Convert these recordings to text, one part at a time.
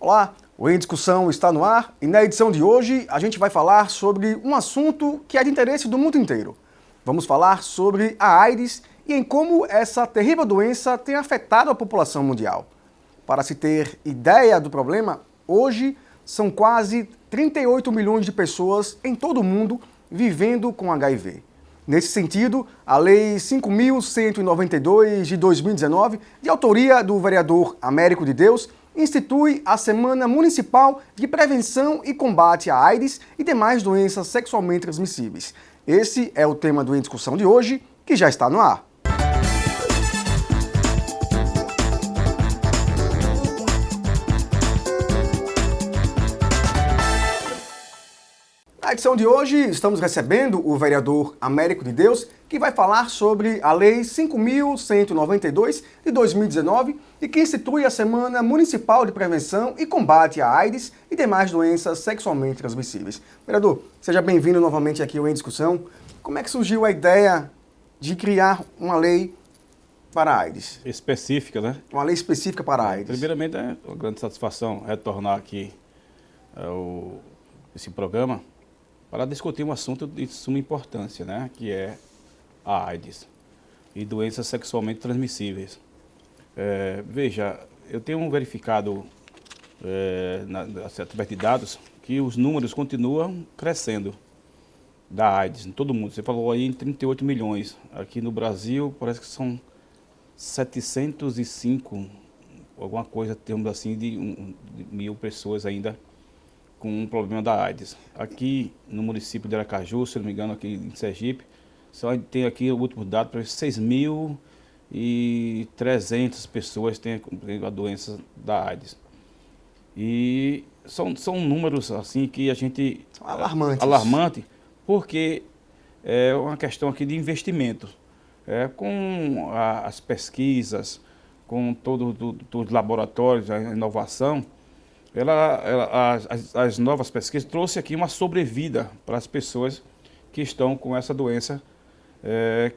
Olá, o Em Discussão está no ar e na edição de hoje a gente vai falar sobre um assunto que é de interesse do mundo inteiro. Vamos falar sobre a AIDS e em como essa terrível doença tem afetado a população mundial. Para se ter ideia do problema, hoje são quase 38 milhões de pessoas em todo o mundo vivendo com HIV. Nesse sentido, a Lei 5.192 de 2019, de autoria do vereador Américo de Deus, institui a Semana Municipal de Prevenção e Combate à AIDS e demais doenças sexualmente transmissíveis. Esse é o tema do Em Discussão de hoje, que já está no ar. Na edição de hoje, estamos recebendo o vereador Américo de Deus, que vai falar sobre a Lei 5.192 de 2019 e que institui a Semana Municipal de Prevenção e Combate à AIDS e demais doenças sexualmente transmissíveis. Vereador, seja bem-vindo novamente aqui ao Em Discussão. Como é que surgiu a ideia de criar uma lei para a AIDS? Específica, né? Uma lei específica para a AIDS. Primeiramente, é uma grande satisfação retornar aqui esse programa para discutir um assunto de suma importância, né? Que é a AIDS e doenças sexualmente transmissíveis. Veja, eu tenho verificado, através de dados, que os números continuam crescendo da AIDS em todo mundo. Você falou aí em 38 milhões. Aqui no Brasil, parece que são 705, alguma coisa, termos assim, de mil pessoas ainda com um problema da AIDS. Aqui no município de Aracaju, se não me engano, aqui em Sergipe, só tem aqui o último dado para 6.300 pessoas têm a doença da AIDS. E são números assim que a gente... São alarmantes. Alarmante, porque é uma questão aqui de investimento. Com as pesquisas, com todos os laboratórios, a inovação, as novas pesquisas trouxe aqui uma sobrevida para as pessoas que estão com essa doença,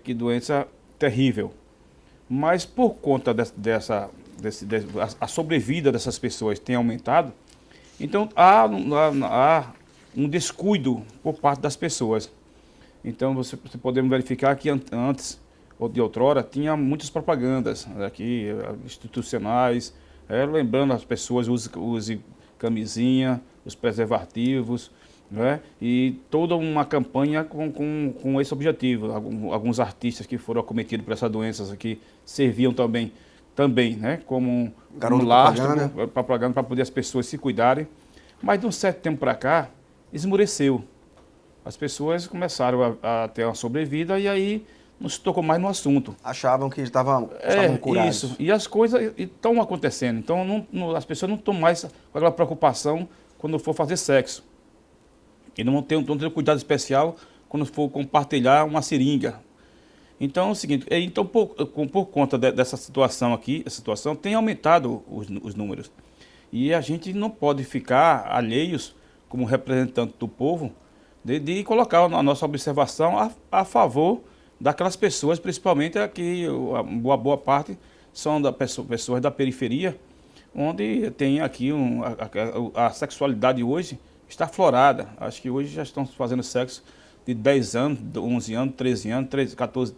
que doença terrível. Mas por conta a sobrevida dessas pessoas tem aumentado, então há um descuido por parte das pessoas. Então você podemos verificar que antes, ou de outrora, tinha muitas propagandas aqui, institucionais, lembrando as pessoas, use camisinha, os preservativos, né? E toda uma campanha com esse objetivo. Alguns artistas que foram acometidos por essas doenças aqui serviam também, né? Como um lastro, propaganda para poder as pessoas se cuidarem. Mas de um certo tempo para cá, esmureceu. As pessoas começaram a ter uma sobrevida e aí não se tocou mais no assunto. Achavam que estavam curados. Isso. E as coisas estão acontecendo. Então as pessoas não estão mais com aquela preocupação quando for fazer sexo. E não têm cuidado especial quando for compartilhar uma seringa. Então é o seguinte, por conta dessa situação aqui, tem aumentado os números. E a gente não pode ficar alheios, como representante do povo, de colocar a nossa observação a favor daquelas pessoas, principalmente aqui, a boa parte são pessoas da periferia, onde tem aqui a sexualidade hoje está aflorada. Acho que hoje já estão fazendo sexo de 10 anos, 11 anos, 13 anos, 14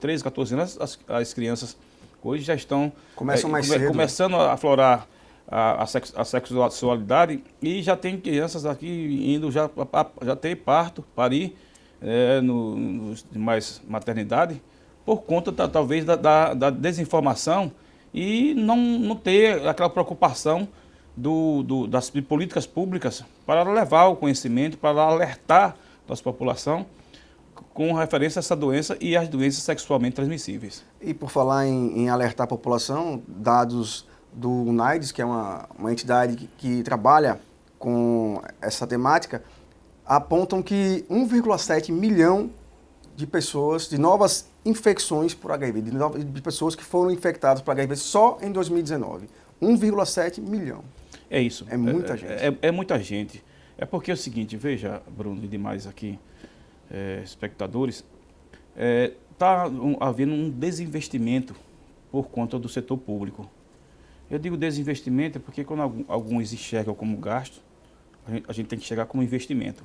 anos, as crianças hoje já estão começando a aflorar a sexualidade, e já tem crianças aqui indo já ter parto, parir, nos demais maternidade, por conta talvez da desinformação e não ter aquela preocupação das políticas públicas para levar o conhecimento, para alertar a nossa população com referência a essa doença e às doenças sexualmente transmissíveis. E por falar em alertar a população, dados do UNAIDS, que é uma entidade que trabalha com essa temática, apontam que 1,7 milhão de pessoas, de novas infecções por HIV, de pessoas que foram infectadas por HIV só em 2019. 1,7 milhão. É isso. É muita gente. É muita gente. É porque é o seguinte, veja, Bruno e demais aqui, espectadores, está havendo um desinvestimento por conta do setor público. Eu digo desinvestimento porque quando alguns enxergam como gasto, a gente tem que enxergar como investimento.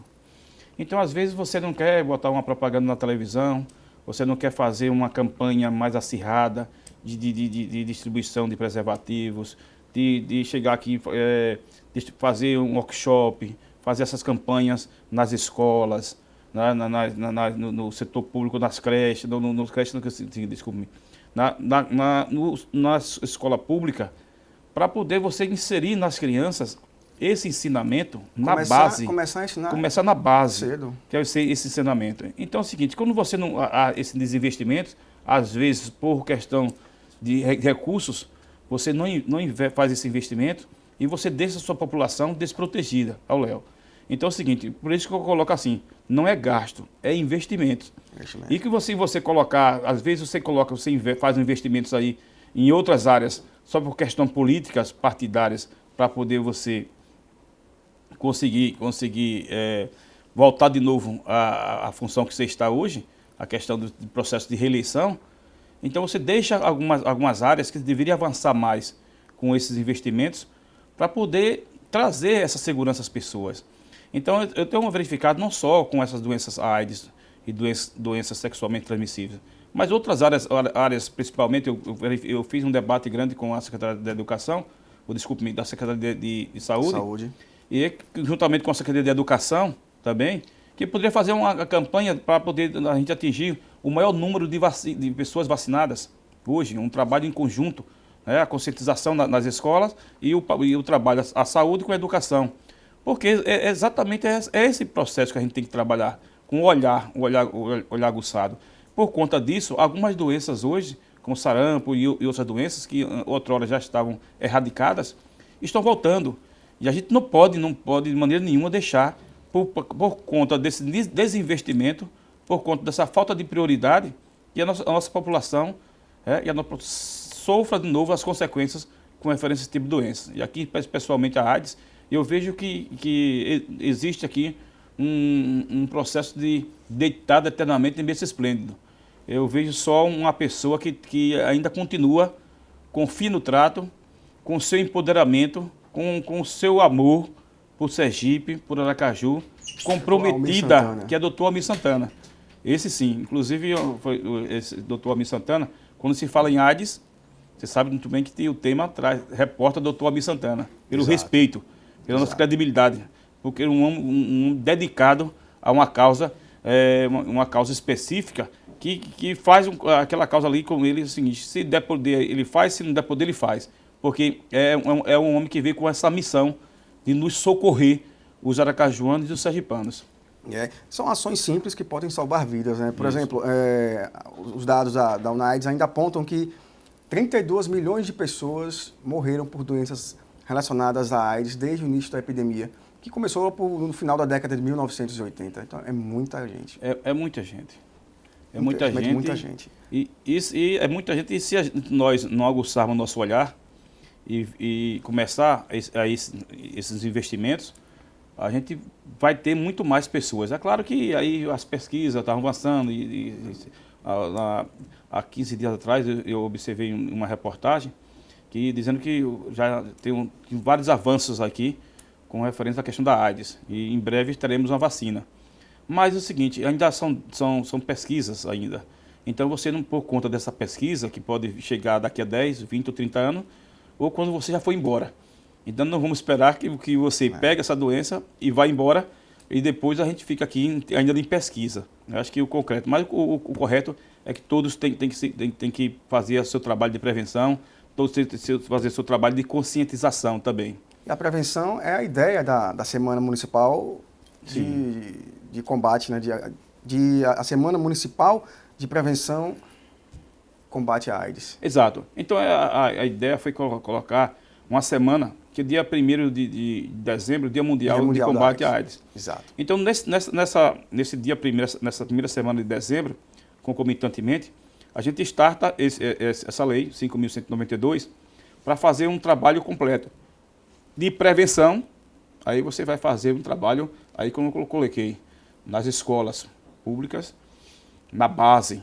Então, às vezes, você não quer botar uma propaganda na televisão, você não quer fazer uma campanha mais acirrada de distribuição de preservativos, de chegar aqui, de fazer um workshop, fazer essas campanhas nas escolas, no setor público, nas creches, nos creches, desculpe-me, na escola pública, para poder você inserir nas crianças esse ensinamento na base. Começar a ensinar. Começar na base, cedo. que é esse ensinamento. Então é o seguinte, quando você não há esses desinvestimentos, às vezes por questão de recursos, você não faz esse investimento e você deixa a sua população desprotegida, ao Léo. Então é o seguinte, por isso que eu coloco assim, não é gasto, é investimento. E que você colocar, às vezes você faz investimentos aí em outras áreas, só por questão políticas partidárias, para poder você conseguir voltar de novo à função que você está hoje, a questão do processo de reeleição. Então você deixa algumas áreas que deveriam avançar mais com esses investimentos para poder trazer essa segurança às pessoas. Então eu tenho verificado não só com essas doenças AIDS e doenças sexualmente transmissíveis, mas outras áreas principalmente, eu fiz um debate grande com a Secretaria da Educação, da Secretaria de Saúde. E juntamente com a Secretaria de Educação também, que poderia fazer uma campanha para poder a gente atingir o maior número de pessoas vacinadas hoje, um trabalho em conjunto, né, a conscientização nas escolas e o trabalho, a saúde com a educação. Porque exatamente esse processo que a gente tem que trabalhar, com o olhar aguçado. Por conta disso, algumas doenças hoje, como sarampo e outras doenças que outrora já estavam erradicadas, estão voltando. E a gente não pode de maneira nenhuma deixar, por conta desse desinvestimento, por conta dessa falta de prioridade, que a nossa população sofra de novo as consequências com referência a esse tipo de doença. E aqui, especialmente a AIDS, eu vejo que existe aqui um processo de deitar eternamente em berço esplêndido. Eu vejo só uma pessoa que ainda continua com fino trato, com seu empoderamento, com o seu amor por Sergipe, por Aracaju, comprometida, que é o Dr. Almir Santana. Esse sim, inclusive esse Dr. Almir Santana, quando se fala em AIDS, você sabe muito bem que o tema atrás, reporta Dr. Almir Santana, pelo respeito, pela nossa credibilidade, porque um homem dedicado a uma causa específica, que faz aquela causa ali com ele, é o seguinte, se der poder ele faz, se não der poder ele faz. Porque é um homem que veio com essa missão de nos socorrer, os aracajuanos e os sergipanos. São ações simples que podem salvar vidas, né? Por exemplo, os dados da UNAIDS ainda apontam que 32 milhões de pessoas morreram por doenças relacionadas à AIDS desde o início da epidemia, que começou no final da década de 1980. Então, é muita gente. É muita gente. É muita gente. Muita gente. E é muita gente. E se nós não aguçarmos nosso olhar e começar esses investimentos, a gente vai ter muito mais pessoas. É claro que aí as pesquisas estavam avançando. Há 15 dias atrás eu observei uma reportagem dizendo que já tem vários avanços aqui com referência à questão da AIDS. E em breve teremos uma vacina. Mas é o seguinte, ainda são pesquisas ainda. Então você não, por conta dessa pesquisa, que pode chegar daqui a 10, 20 ou 30 anos, ou quando você já foi embora. Então não vamos esperar que você pegue essa doença e vá embora e depois a gente fica aqui ainda em pesquisa. Eu acho que o concreto, mas o correto é que todos têm que fazer o seu trabalho de prevenção, todos têm que fazer o seu trabalho de conscientização também. E a prevenção é a ideia da Semana Municipal de combate, né? A Semana Municipal de Prevenção Combate à AIDS. Exato. Então a ideia foi colocar uma semana, que é dia 1º de dezembro, Dia Mundial de Combate à AIDS. Exato. Então nessa primeira semana de dezembro, concomitantemente, a gente starta essa lei, 5.192, para fazer um trabalho completo de prevenção. Aí você vai fazer um trabalho, aí como eu coloquei, nas escolas públicas, na base,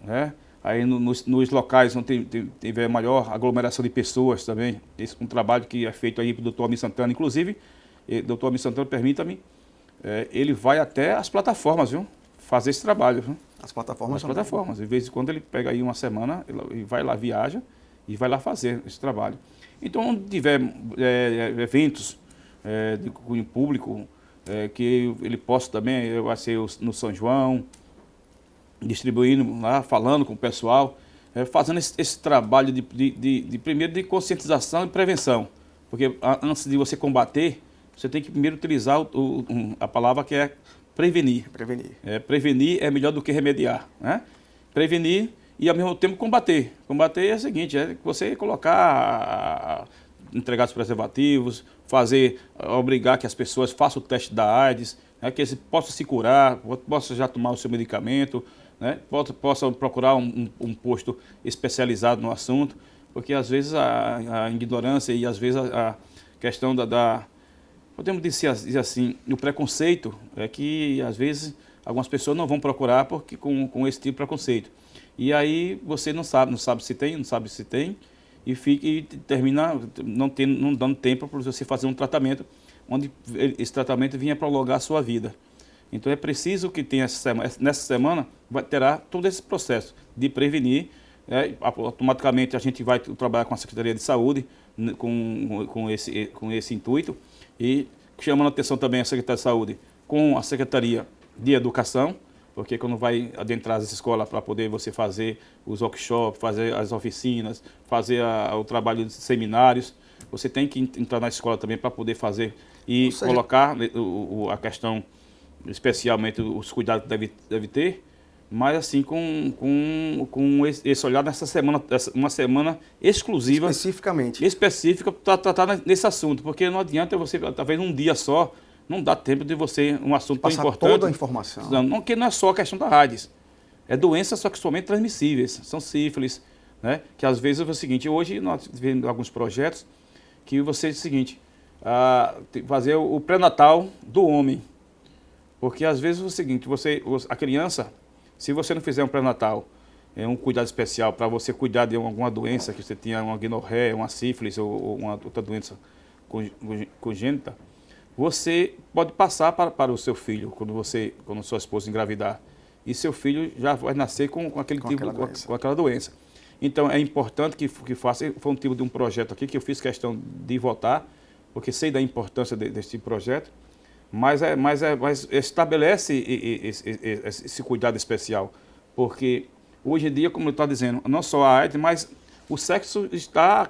né? aí nos locais onde tiver maior aglomeração de pessoas também. Esse é um trabalho que é feito aí pelo Dr. Almir Santana. Inclusive, Dr. Almir Santana, permita-me, ele vai até as plataformas, viu? Fazer esse trabalho, viu? As plataformas. As plataformas. De vez em quando ele pega aí uma semana, ele vai lá, viaja e vai lá fazer esse trabalho. Então, onde tiver eventos de cunho público, que ele possa também, vai ser no São João, distribuindo lá, falando com o pessoal, fazendo esse trabalho primeiro de conscientização e prevenção. Porque antes de você combater, você tem que primeiro utilizar a palavra que é prevenir. Prevenir. Prevenir é melhor do que remediar, né? Prevenir e ao mesmo tempo combater. Combater é o seguinte, você colocar, entregar os preservativos, obrigar que as pessoas façam o teste da AIDS, né, que eles possam se curar, possam já tomar o seu medicamento, né, possam procurar um posto especializado no assunto, porque às vezes a ignorância e às vezes a questão podemos dizer assim, o preconceito é que às vezes algumas pessoas não vão procurar porque com esse tipo de preconceito. E aí você não sabe se tem, e termina não dando tempo para você fazer um tratamento, onde esse tratamento vinha prolongar a sua vida. Então é preciso que tenha nessa semana, terá todo esse processo de prevenir. Automaticamente a gente vai trabalhar com a Secretaria de Saúde com esse intuito, e chamando a atenção também a Secretaria de Saúde com a Secretaria de Educação, porque quando vai adentrar as escolas para poder você fazer os workshops, fazer as oficinas, fazer o trabalho de seminários, você tem que entrar na escola também para poder fazer e colocar a questão, especialmente os cuidados que deve ter, mas assim com esse olhar nessa semana, uma semana exclusiva, específica para tratar nesse assunto, porque não adianta você, talvez um dia só, não dá tempo de você, um assunto tão importante. Passar toda a informação. Porque não é só a questão da AIDS. É doenças só que somente transmissíveis. São sífilis, né? Que às vezes é o seguinte, hoje nós tivemos alguns projetos que você é o seguinte, fazer o pré-natal do homem. Porque às vezes é o seguinte, a criança, se você não fizer um pré-natal, um cuidado especial para você cuidar de alguma doença, que você tinha uma gonorreia, uma sífilis ou uma outra doença congênita, você pode passar para o seu filho, quando sua esposa engravidar. E seu filho já vai nascer com aquela doença. Então é importante que faça. Foi um tipo de um projeto aqui que eu fiz questão de votar, porque sei da importância desse projeto, mas estabelece esse cuidado especial. Porque hoje em dia, como eu estou dizendo, não só a AIDS, mas o sexo está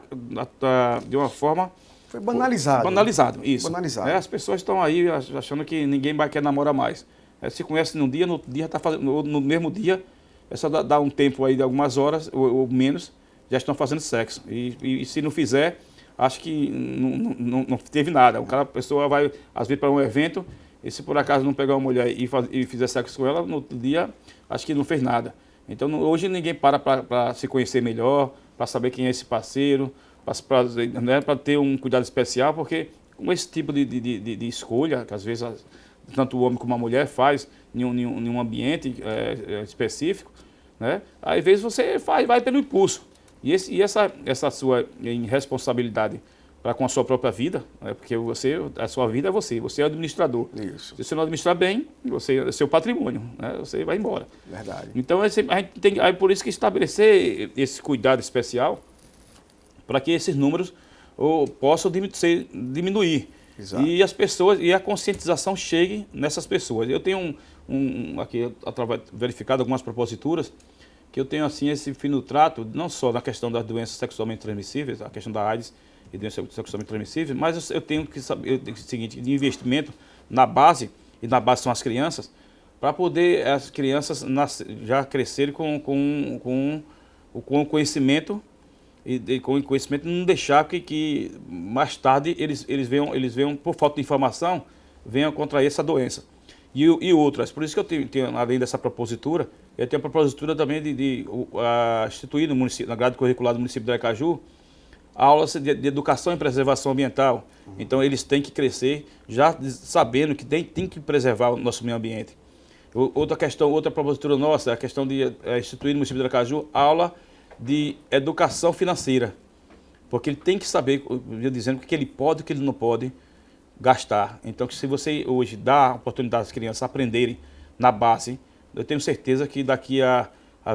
de uma forma... Foi banalizado. Banalizado, isso. Banalizado. As pessoas estão aí achando que ninguém vai querer namorar mais. Se conhece num dia, no outro dia está fazendo, no mesmo dia, é só dar um tempo aí de algumas horas ou menos, já estão fazendo sexo. E se não fizer, acho que não teve nada. A pessoa vai, às vezes, para um evento, e se por acaso não pegar uma mulher e fizer sexo com ela, no outro dia, acho que não fez nada. Então, hoje ninguém para se conhecer melhor, para saber quem é esse parceiro, para ter um cuidado especial, porque com esse tipo de escolha, que às vezes tanto o homem como a mulher faz em um ambiente específico, né? Às vezes você vai pelo impulso. E essa sua irresponsabilidade com a sua própria vida, né? Porque a sua vida é você é o administrador. Isso. Se você não administrar bem, é seu patrimônio, né? Você vai embora. Verdade. Então a gente tem por isso que estabelecer esse cuidado especial, para que esses números possam diminuir. Exato. E as pessoas, e a conscientização chegue nessas pessoas. Eu tenho aqui verificado algumas proposituras, que eu tenho assim esse fino trato, não só na questão das doenças sexualmente transmissíveis, a questão da AIDS e doenças sexualmente transmissíveis, mas eu tenho que saber o seguinte, de investimento na base, e na base são as crianças, para poder as crianças já crescerem com o conhecimento, e com o conhecimento não deixar que mais tarde eles venham, por falta de informação, venham contrair essa doença. E outras. Por isso que eu tenho, além dessa propositura, eu tenho a propositura também de instituir no município, na grade curricular do município de Aracaju, aulas de educação e preservação ambiental. Então eles têm que crescer já sabendo que tem que preservar o nosso meio ambiente. Outra questão, outra propositura nossa, é a questão de instituir no município de Aracaju aula de educação financeira. Porque ele tem que saber, eu dizendo, o que ele pode e o que ele não pode gastar. Então, se você hoje dá a oportunidade às crianças aprenderem na base, eu tenho certeza que daqui a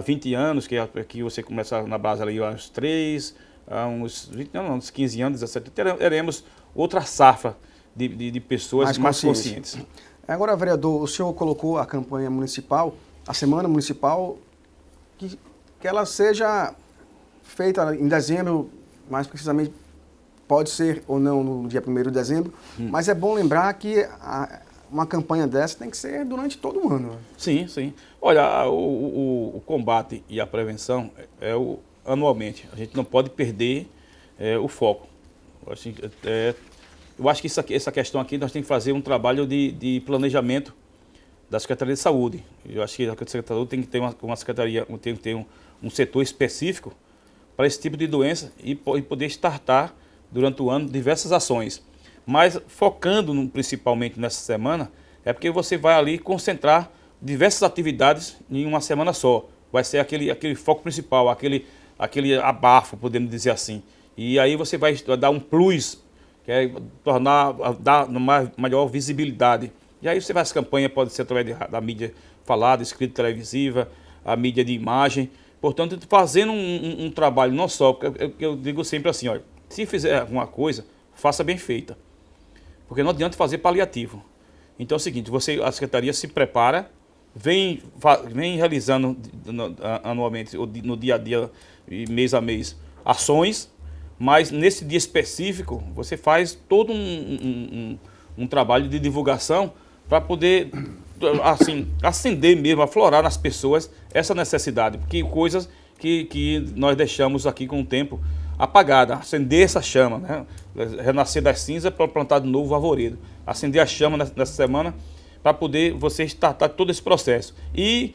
20 anos, que você começa na base ali há uns 3, há uns 20 anos, uns 15 anos, 17, teremos outra safra de pessoas mais conscientes. Agora, vereador, o senhor colocou a campanha municipal, a semana municipal, que ela seja feita em dezembro, mais precisamente, pode ser ou não no dia 1º de dezembro, mas é bom lembrar que uma campanha dessa tem que ser durante todo o ano. Sim, sim. Olha, o combate e a prevenção anualmente. A gente não pode perder o foco. Eu acho que essa questão aqui nós temos que fazer um trabalho de planejamento da Secretaria de Saúde. Eu acho que a Secretaria de Saúde tem que ter uma secretaria, tem que ter um setor específico para esse tipo de doença e poder startar durante o ano diversas ações. Mas focando principalmente nessa semana, é porque você vai ali concentrar diversas atividades em uma semana só. Vai ser aquele foco principal, aquele abafo, podemos dizer assim. E aí você vai dar um plus, que é dar uma maior visibilidade. E aí você vai, as campanhas podem ser através da mídia falada, escrita, televisiva, a mídia de imagem. Portanto, fazendo um trabalho não só, porque eu digo sempre assim, olha, se fizer alguma coisa, faça bem feita. Porque não adianta fazer paliativo. Então é o seguinte, a Secretaria se prepara, vem realizando anualmente, no dia a dia, mês a mês, ações, mas nesse dia específico você faz todo um trabalho de divulgação para poder, assim, acender mesmo, aflorar nas pessoas essa necessidade, porque coisas que nós deixamos aqui com o tempo apagada, acender essa chama, né? Renascer das cinzas para plantar de novo o arvoredo, acender a chama nessa semana para poder você startar todo esse processo. E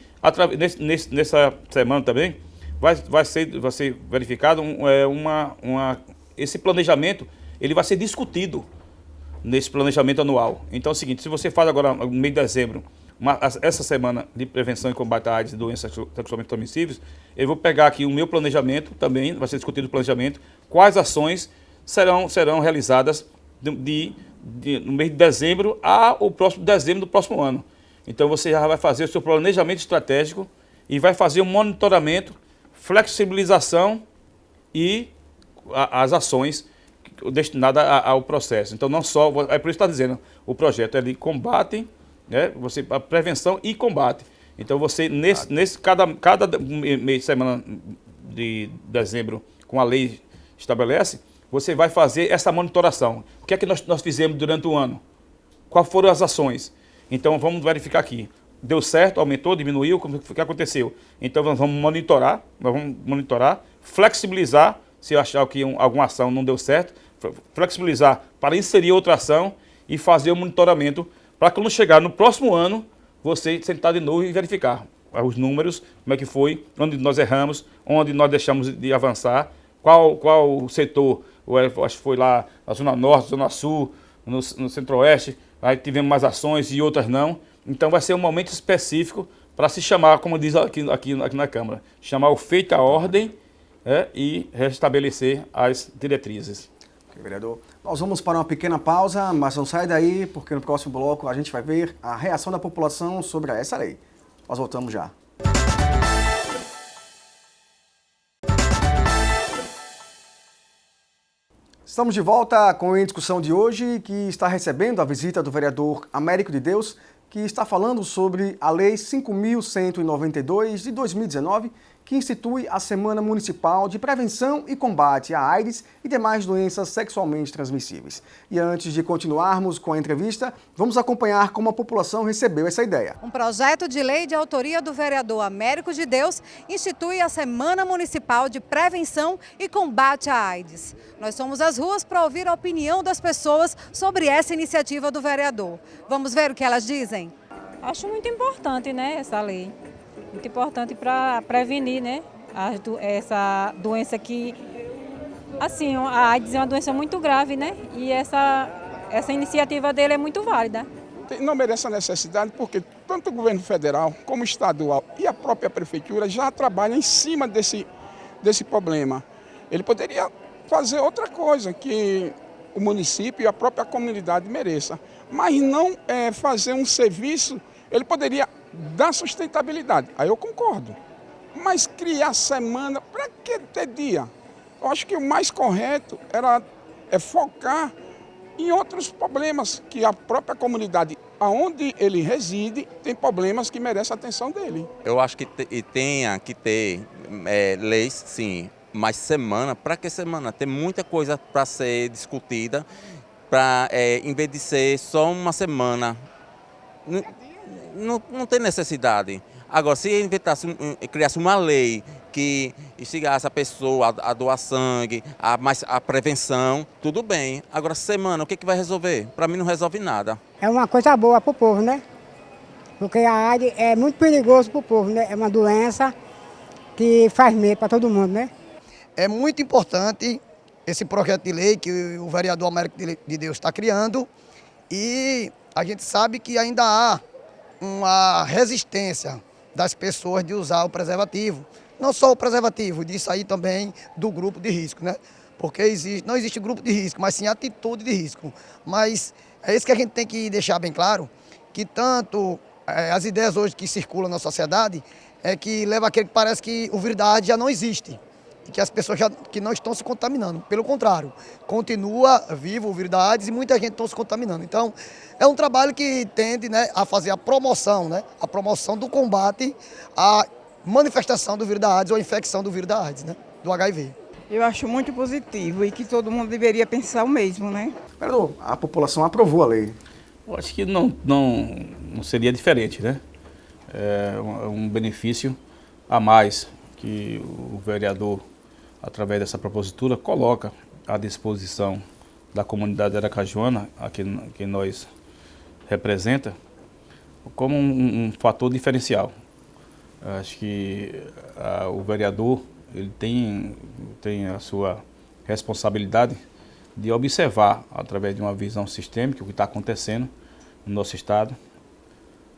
nessa semana também vai ser verificado esse planejamento, ele vai ser discutido nesse planejamento anual. Então é o seguinte, se você faz agora no mês de dezembro, essa semana de prevenção e combate à AIDS e doenças sexualmente transmissíveis, eu vou pegar aqui o meu planejamento também, vai ser discutido o planejamento, quais ações serão realizadas no mês de dezembro ao próximo dezembro do próximo ano. Então você já vai fazer o seu planejamento estratégico e vai fazer um monitoramento, flexibilização e as ações destinadas ao processo. Então não só, é por isso que está dizendo, o projeto é de combate, né, a prevenção e combate. Então você, cada mês, semana de dezembro, com a lei estabelece, você vai fazer essa monitoração. O que é que nós fizemos durante o ano? Quais foram as ações? Então vamos verificar aqui. Deu certo, aumentou, diminuiu, o que aconteceu? Então nós vamos monitorar, flexibilizar, se achar que alguma ação não deu certo, flexibilizar para inserir outra ação e fazer o monitoramento para quando chegar no próximo ano, você sentar de novo e verificar os números, como é que foi, onde nós erramos, onde nós deixamos de avançar, qual setor, acho que foi lá na Zona Norte, Zona Sul, no Centro-Oeste, aí tivemos mais ações e outras não. Então vai ser um momento específico para se chamar, como diz aqui na Câmara, chamar o feito à ordem e restabelecer as diretrizes. Ok, vereador. Nós vamos para uma pequena pausa, mas não sai daí, porque no próximo bloco a gente vai ver a reação da população sobre essa lei. Nós voltamos já. Estamos de volta com a discussão de hoje, que está recebendo a visita do vereador Américo de Deus, que está falando sobre a Lei 5.192 de 2019, que institui a Semana Municipal de Prevenção e Combate à AIDS e demais doenças sexualmente transmissíveis. E antes de continuarmos com a entrevista, vamos acompanhar como a população recebeu essa ideia. Um projeto de lei de autoria do vereador Américo de Deus institui a Semana Municipal de Prevenção e Combate à AIDS. Nós fomos às ruas para ouvir a opinião das pessoas sobre essa iniciativa do vereador. Vamos ver o que elas dizem? Acho muito importante, né, essa lei. Muito importante para prevenir, né, essa doença que, assim, a AIDS é uma doença muito grave, né, e essa iniciativa dele é muito válida. não merece a necessidade, porque tanto o governo federal como o estadual e a própria prefeitura já trabalham em cima desse problema. Ele poderia fazer outra coisa que o município e a própria comunidade mereça, mas não fazer um serviço. Ele poderia dar sustentabilidade, aí eu concordo, mas criar semana, para que ter dia? Eu acho que o mais correto é focar em outros problemas, que a própria comunidade, aonde ele reside, tem problemas que merecem a atenção dele. Eu acho que tenha que ter leis, sim, mas semana, para que semana? Tem muita coisa para ser discutida, em vez de ser só uma semana, não tem necessidade. Agora, se criasse uma lei que instigasse a pessoa a doar sangue, a prevenção, tudo bem. Agora, semana, o que vai resolver? Para mim não resolve nada. É uma coisa boa para o povo, né? Porque a AIDS é muito perigoso para o povo, né? É uma doença que faz medo para todo mundo, né? É muito importante esse projeto de lei que o vereador Américo de Deus está criando, e a gente sabe que ainda há uma resistência das pessoas de usar o preservativo. Não só o preservativo, de sair também do grupo de risco, né? Porque não existe grupo de risco, mas sim atitude de risco. Mas é isso que a gente tem que deixar bem claro, que tanto as ideias hoje que circulam na sociedade é que leva àquele que parece que o vírus da AIDS já não existe, e que as pessoas que não estão se contaminando. Pelo contrário, continua vivo o vírus da AIDS e muita gente está se contaminando. Então, é um trabalho que tende, né, a fazer a promoção, né, a promoção do combate à manifestação do vírus da AIDS ou a infecção do vírus da AIDS, né, do HIV. Eu acho muito positivo e que todo mundo deveria pensar o mesmo, né? Vereador, a população aprovou a lei. Eu acho que não seria diferente, né? É um benefício a mais que o vereador, através dessa propositura, coloca à disposição da comunidade aracajuana, a que nós representa, como um fator diferencial. Acho que o vereador ele tem a sua responsabilidade de observar, através de uma visão sistêmica, o que está acontecendo no nosso estado,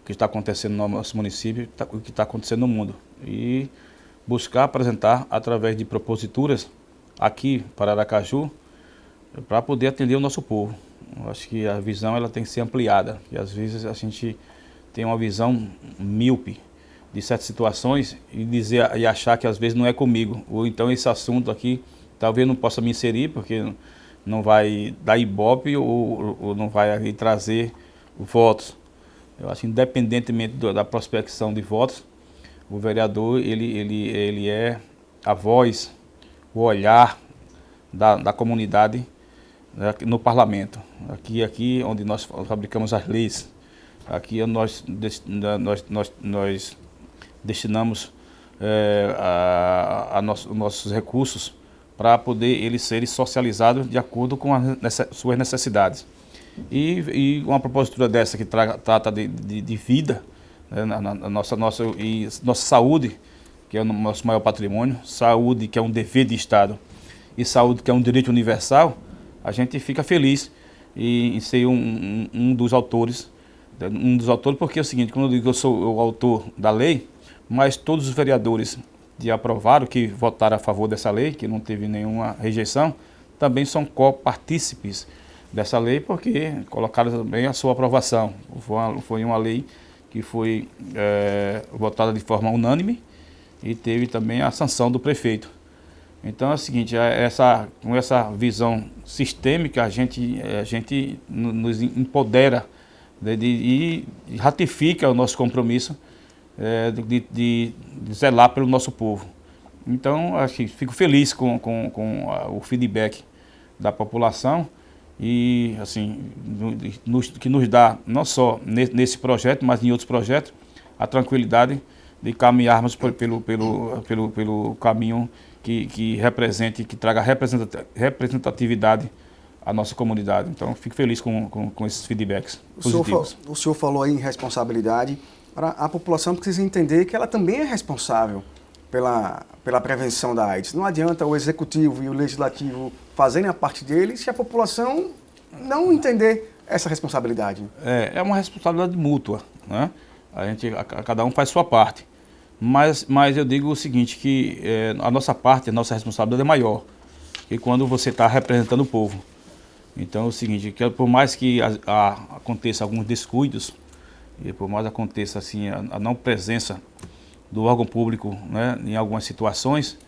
o que está acontecendo no nosso município, o que está acontecendo no mundo. E buscar apresentar, através de proposituras aqui para Aracaju, para poder atender o nosso povo. Eu acho que a visão ela tem que ser ampliada, e às vezes a gente tem uma visão míope de certas situações e achar que às vezes não é comigo, ou então esse assunto aqui talvez não possa me inserir porque não vai dar ibope ou não vai trazer votos. Eu acho que independentemente da prospecção de votos, o vereador ele é a voz, o olhar da comunidade, né, no parlamento. Aqui onde nós fabricamos as leis, aqui nós destinamos nossos recursos para poder eles serem socializados de acordo com as suas necessidades. E uma propositura dessa que trata de vida, né, nossa saúde, que é o nosso maior patrimônio, saúde que é um dever de Estado e saúde que é um direito universal, a gente fica feliz em ser um dos autores. Porque é o seguinte, quando eu digo que eu sou o autor da lei, mas todos os vereadores que aprovaram, que votaram a favor dessa lei, que não teve nenhuma rejeição, também são copartícipes dessa lei, porque colocaram também a sua aprovação. Foi uma lei que foi votada de forma unânime e teve também a sanção do prefeito. Então é o seguinte, com essa visão sistêmica, a gente nos empodera e ratifica o nosso compromisso de zelar pelo nosso povo. Então, acho que fico feliz com o feedback da população e, assim, que nos dá, não só nesse projeto, mas em outros projetos, a tranquilidade de caminharmos pelo caminho que represente, que traga representatividade à nossa comunidade. Então, fico feliz com esses feedbacks positivos. O senhor falou aí em responsabilidade. A população precisa entender que ela também é responsável pela prevenção da AIDS. Não adianta o executivo e o legislativo fazerem a parte deles se a população não entender essa responsabilidade? É uma responsabilidade mútua, né? Cada um faz sua parte. Mas eu digo o seguinte, que a nossa parte, a nossa responsabilidade é maior que quando você está representando o povo. Então é o seguinte, que por mais que aconteça alguns descuidos, e por mais aconteça assim, a não presença do órgão público, né, em algumas situações,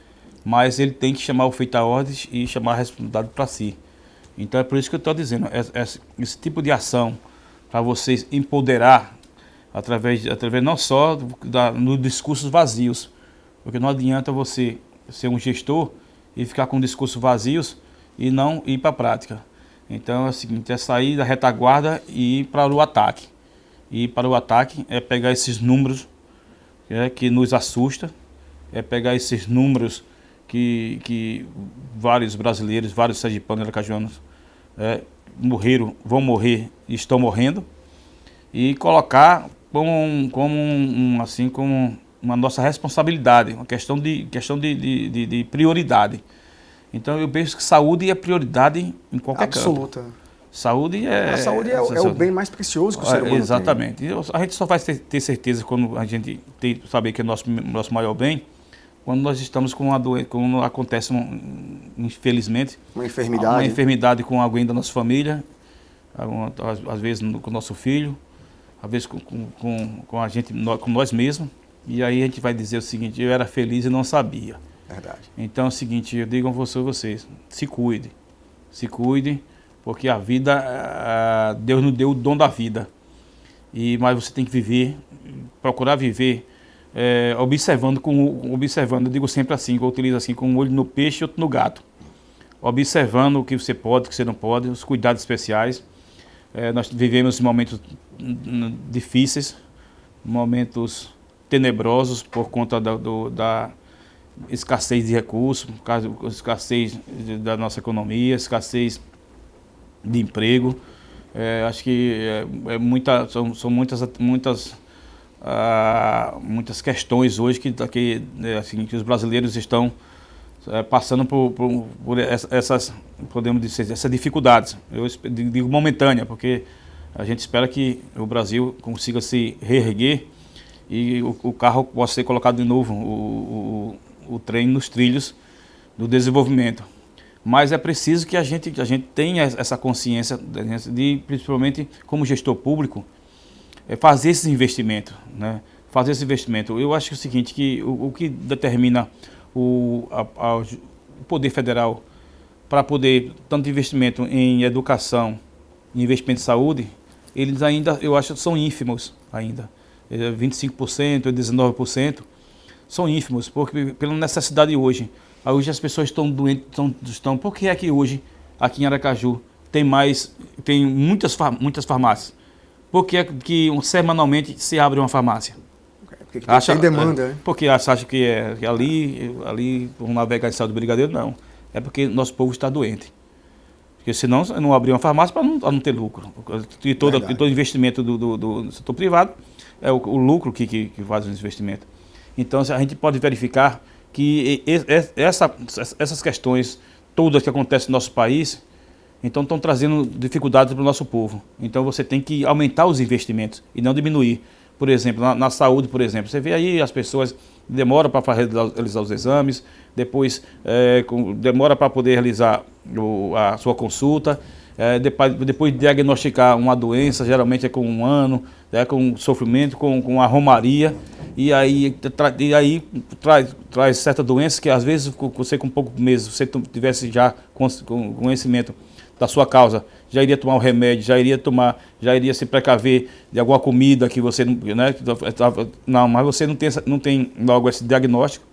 mas ele tem que chamar o feito a ordens e chamar a responsabilidade para si. Então é por isso que eu estou dizendo, esse tipo de ação, para vocês empoderar, através não só nos discursos vazios, porque não adianta você ser um gestor e ficar com discursos vazios e não ir para a prática. Então é o seguinte, é sair da retaguarda e ir para o ataque. E para o ataque é pegar esses números que nos assusta, é pegar esses números que vários brasileiros, vários sergipanos e aracajuanos vão morrer e estão morrendo, e colocar como uma nossa responsabilidade, uma questão de prioridade. Então eu penso que saúde é prioridade em qualquer campo. Absoluta. Saúde A saúde é o bem mais precioso que o ser humano exatamente. tem. A gente só vai ter certeza quando a gente saber que é o nosso maior bem, quando nós estamos com uma doença, quando acontece, infelizmente, uma enfermidade com alguém da nossa família, às vezes com o nosso filho, às vezes com a gente, com nós mesmos, e aí a gente vai dizer o seguinte, eu era feliz e não sabia. Verdade. Então é o seguinte, eu digo a vocês, se cuidem, porque a vida, Deus nos deu o dom da vida, mas você tem que viver, procurar viver, observando, eu digo sempre assim, eu utilizo assim, com um olho no peixe e outro no gato, observando o que você pode, o que você não pode, os cuidados especiais. Nós vivemos momentos difíceis, momentos tenebrosos por conta da escassez de recursos, escassez da nossa economia, escassez de emprego. Acho que são muitas questões hoje que os brasileiros estão passando por essas, podemos dizer, essas dificuldades. Eu digo momentânea, porque a gente espera que o Brasil consiga se reerguer e o carro possa ser colocado de novo, o trem nos trilhos do desenvolvimento. Mas é preciso que a gente tenha essa consciência, principalmente como gestor público, fazer esse investimento, né? Fazer esse investimento. Eu acho que é o seguinte, que o que determina o poder federal para poder, tanto investimento em educação, investimento em saúde, eles ainda, eu acho, são ínfimos ainda. 25%, 19%, são ínfimos, porque pela necessidade hoje. Hoje as pessoas estão doentes, por que é que hoje, aqui em Aracaju, tem muitas farmácias? Por que é que semanalmente se abre uma farmácia? Porque tem demanda, né? Porque acha que ali vamos navegar em Sal do Brigadeiro? Não. É porque nosso povo está doente. Porque senão não abrir uma farmácia para não ter lucro. E todo investimento do setor privado é o lucro que faz o investimento. Então a gente pode verificar que essas questões todas que acontecem no nosso país, então estão trazendo dificuldades para o nosso povo. Então você tem que aumentar os investimentos e não diminuir. Por exemplo, na saúde, por exemplo, você vê aí as pessoas demoram para realizar os exames, depois demora para poder realizar a sua consulta, depois de diagnosticar uma doença, geralmente é com 1 ano, com sofrimento, com a romaria, e aí traz certa doença que às vezes você com poucos meses, você tivesse já com conhecimento da sua causa, já iria tomar um remédio, já iria se precaver de alguma comida que você não, mas você não tem logo esse diagnóstico,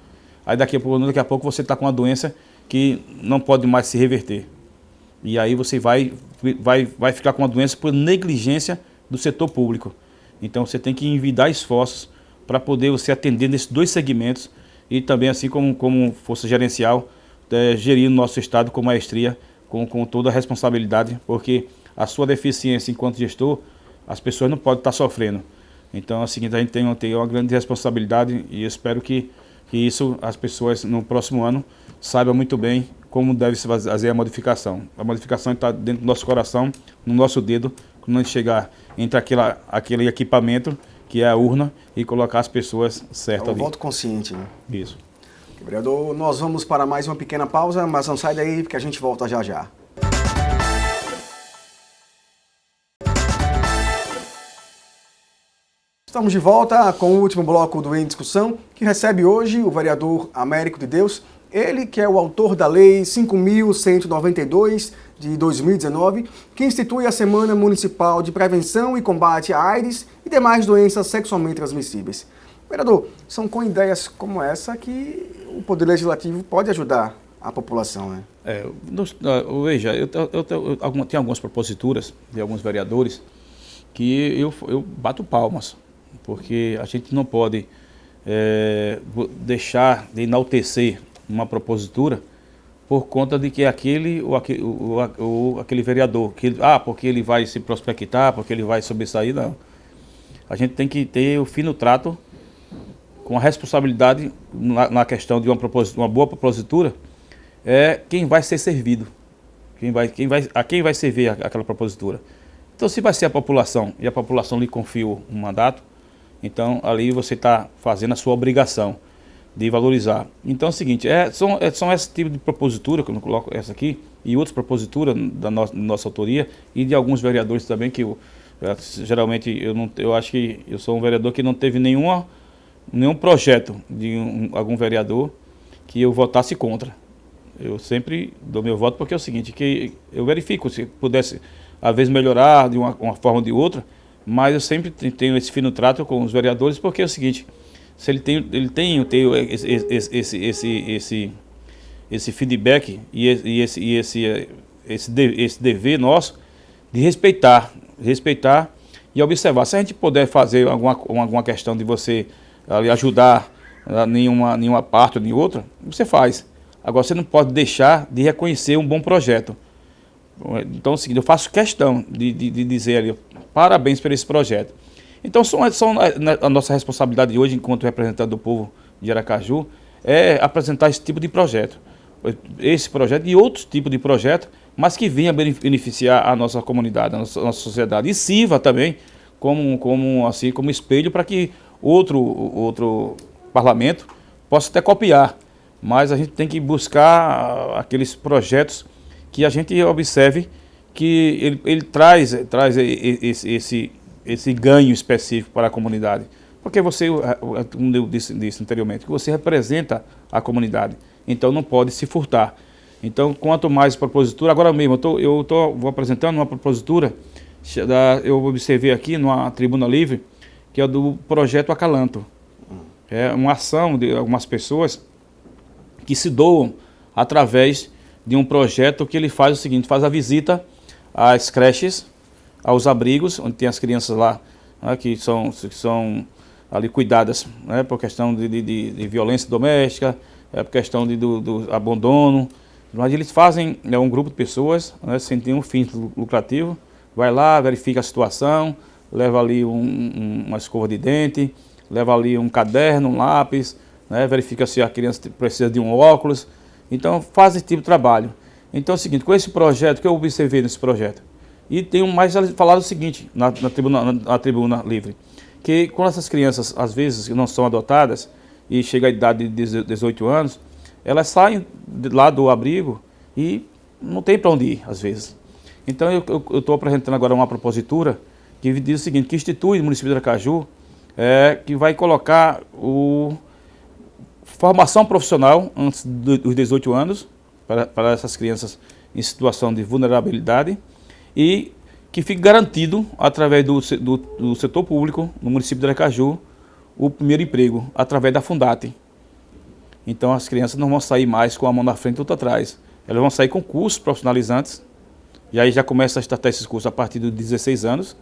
aí daqui a pouco você está com uma doença que não pode mais se reverter. E aí você vai ficar com uma doença por negligência do setor público. Então você tem que envidar esforços para poder você atender nesses 2 segmentos e também assim como força gerencial, gerir o nosso estado com maestria, com toda a responsabilidade, porque a sua deficiência enquanto gestor, as pessoas não podem estar sofrendo. Então é o seguinte, a gente tem uma grande responsabilidade e eu espero que isso as pessoas no próximo ano saibam muito bem como deve se fazer a modificação. A modificação está dentro do nosso coração, no nosso dedo, quando a gente chegar entre aquele equipamento, que é a urna, e colocar as pessoas certas ali. Voto consciente, né? Isso. Vereador, nós vamos para mais uma pequena pausa, mas não sai daí porque a gente volta já já. Estamos de volta com o último bloco do Em Discussão, que recebe hoje o vereador Américo de Deus, ele que é o autor da Lei 5.192 de 2019, que institui a Semana Municipal de Prevenção e Combate à AIDS e demais doenças sexualmente transmissíveis. Vereador, são com ideias como essa que o Poder Legislativo pode ajudar a população, né? Veja, eu tenho algumas proposituras de alguns vereadores que eu bato palmas, porque a gente não pode deixar de enaltecer uma propositura por conta de que aquele vereador, porque ele vai se prospectar, porque ele vai sobressair, não. A gente tem que ter o fino trato com a responsabilidade na questão de uma boa propositura, quem vai ser servido, a quem vai servir aquela propositura. Então, se vai ser a população e a população lhe confiou um mandato, então ali você está fazendo a sua obrigação de valorizar. Então é o seguinte, são esse tipo de propositura, que eu não coloco essa aqui, e outras proposituras da nossa autoria, e de alguns vereadores também, que geralmente eu acho que eu sou um vereador que não teve nenhum projeto de algum vereador que eu votasse contra. Eu sempre dou meu voto porque é o seguinte, que eu verifico se pudesse, às vezes, melhorar de uma forma ou de outra, mas eu sempre tenho esse fino trato com os vereadores, porque é o seguinte, se ele tem esse feedback e esse dever nosso de respeitar e observar. Se a gente puder fazer alguma questão de você ali ajudar nenhuma parte ou nem outra, você faz. Agora, você não pode deixar de reconhecer um bom projeto. Então é o seguinte, eu faço questão de dizer ali, parabéns por esse projeto. Então, a nossa responsabilidade hoje, enquanto representante do povo de Aracaju, é apresentar esse tipo de projeto. Esse projeto e outros tipos de projetos, mas que venha beneficiar a nossa comunidade, a nossa sociedade. E sirva também como espelho para que outro parlamento possa até copiar. Mas a gente tem que buscar aqueles projetos que a gente observe que ele traz esse ganho específico para a comunidade. Porque você, como eu disse anteriormente, que você representa a comunidade, então não pode se furtar. Então, quanto mais propositura, agora mesmo vou apresentando uma propositura, eu observei aqui numa tribuna livre, que é do projeto Acalanto. É uma ação de algumas pessoas que se doam através de um projeto que ele faz o seguinte, faz a visita às creches, aos abrigos, onde tem as crianças lá, né, que são ali cuidadas, né, por questão de violência doméstica, por questão do abandono. Mas eles fazem um grupo de pessoas, né, sem nenhum fim lucrativo, vai lá, verifica a situação, leva ali uma escova de dente, leva ali um caderno, um lápis, né, verifica se a criança precisa de um óculos. Então faz esse tipo de trabalho. Então é o seguinte, com esse projeto, que eu observei nesse projeto, e tenho mais falado o seguinte, na tribuna livre, que quando essas crianças, às vezes, não são adotadas, e chega a idade de 18 anos, elas saem lá do abrigo e não tem para onde ir, às vezes. Então eu estou apresentando agora uma propositura que diz o seguinte, que institui o município de Aracaju, que vai colocar formação profissional antes dos 18 anos, para essas crianças em situação de vulnerabilidade, e que fique garantido, através do setor público, no município de Aracaju, o primeiro emprego, através da Fundate. Então as crianças não vão sair mais com a mão na frente e outra atrás. Elas vão sair com cursos profissionalizantes, e aí já começa a startar esses cursos a partir dos 16 anos.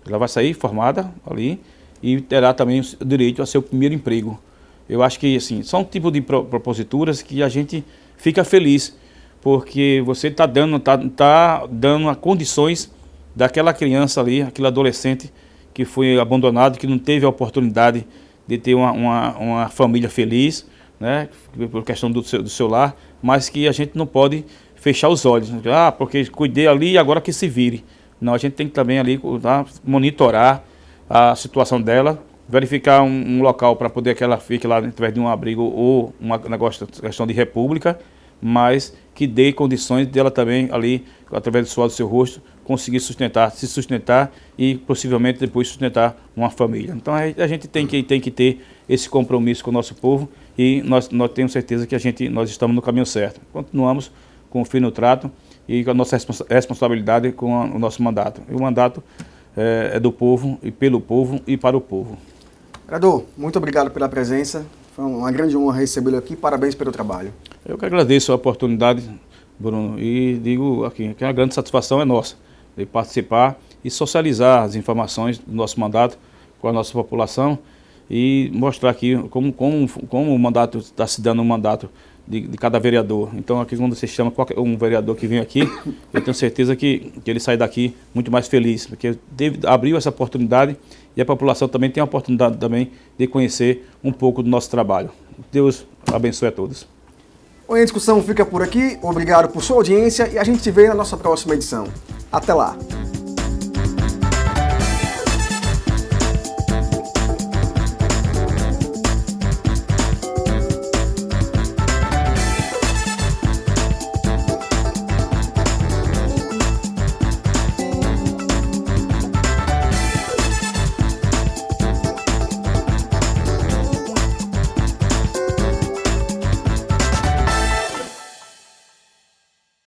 Ela vai sair formada ali e terá também o direito a seu primeiro emprego. Eu acho que assim, são um tipo de proposituras que a gente fica feliz, porque você está dando condições daquela criança ali, aquele adolescente que foi abandonado, que não teve a oportunidade de ter uma família feliz, né, por questão do seu lar, mas que a gente não pode fechar os olhos. Porque cuidei ali e agora que se vire. Não, a gente tem que também ali monitorar a situação dela, verificar um local para poder que ela fique lá através de um abrigo ou uma questão de república, mas que dê condições dela também ali, através do suor do seu rosto, conseguir se sustentar e possivelmente depois sustentar uma família. Então a gente tem que ter esse compromisso com o nosso povo e nós temos certeza que nós estamos no caminho certo. Continuamos com o fim no trato e com a nossa responsabilidade com o nosso mandato. E o mandato é do povo e pelo povo e para o povo. Vereador, muito obrigado pela presença. Foi uma grande honra recebê-lo aqui. Parabéns pelo trabalho. Eu que agradeço a oportunidade, Bruno, e digo aqui que a grande satisfação é nossa de participar e socializar as informações do nosso mandato com a nossa população e mostrar aqui como o mandato está se dando, um mandato de cada vereador. Então aqui quando você chama qualquer um vereador que vem aqui, eu tenho certeza que ele sai daqui muito mais feliz, porque abriu essa oportunidade e a população também tem a oportunidade também de conhecer um pouco do nosso trabalho. Deus abençoe a todos. Bom, a discussão fica por aqui. Obrigado por sua audiência e a gente se vê na nossa próxima edição. Até lá!